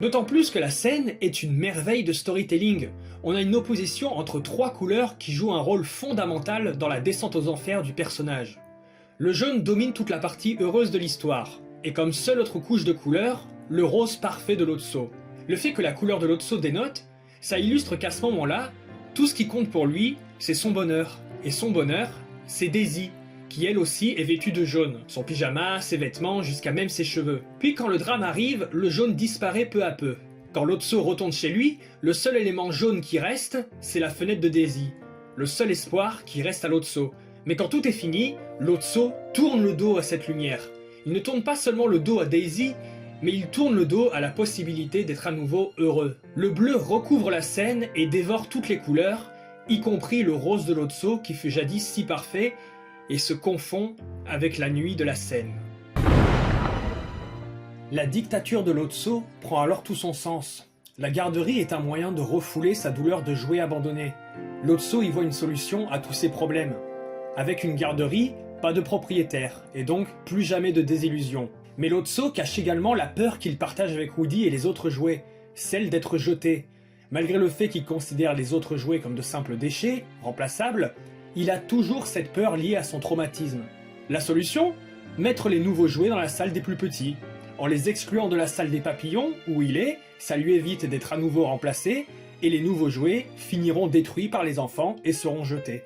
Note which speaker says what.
Speaker 1: D'autant plus que la scène est une merveille de storytelling. On a une opposition entre trois couleurs qui jouent un rôle fondamental dans la descente aux enfers du personnage. Le jaune domine toute la partie heureuse de l'histoire, et comme seule autre couche de couleur, le rose parfait de Lotso. Le fait que la couleur de Lotso dénote, ça illustre qu'à ce moment-là, tout ce qui compte pour lui, c'est son bonheur. Et son bonheur, c'est Daisy, qui elle aussi est vêtue de jaune. Son pyjama, ses vêtements, jusqu'à même ses cheveux. Puis quand le drame arrive, le jaune disparaît peu à peu. Quand Lotso retourne chez lui, le seul élément jaune qui reste, c'est la fenêtre de Daisy. Le seul espoir qui reste à Lotso. Mais quand tout est fini, Lotso tourne le dos à cette lumière. Il ne tourne pas seulement le dos à Daisy, mais il tourne le dos à la possibilité d'être à nouveau heureux. Le bleu recouvre la scène et dévore toutes les couleurs, y compris le rose de Lotso qui fut jadis si parfait, et se confond avec la nuit de la scène. La dictature de Lotso prend alors tout son sens. La garderie est un moyen de refouler sa douleur de jouets abandonnés. Lotso y voit une solution à tous ses problèmes. Avec une garderie, pas de propriétaire, et donc plus jamais de désillusion. Mais Lotso cache également la peur qu'il partage avec Woody et les autres jouets, celle d'être jeté. Malgré le fait qu'il considère les autres jouets comme de simples déchets, remplaçables, il a toujours cette peur liée à son traumatisme. La solution ? Mettre les nouveaux jouets dans la salle des plus petits. En les excluant de la salle des papillons, où il est, ça lui évite d'être à nouveau remplacé, et les nouveaux jouets finiront détruits par les enfants et seront jetés.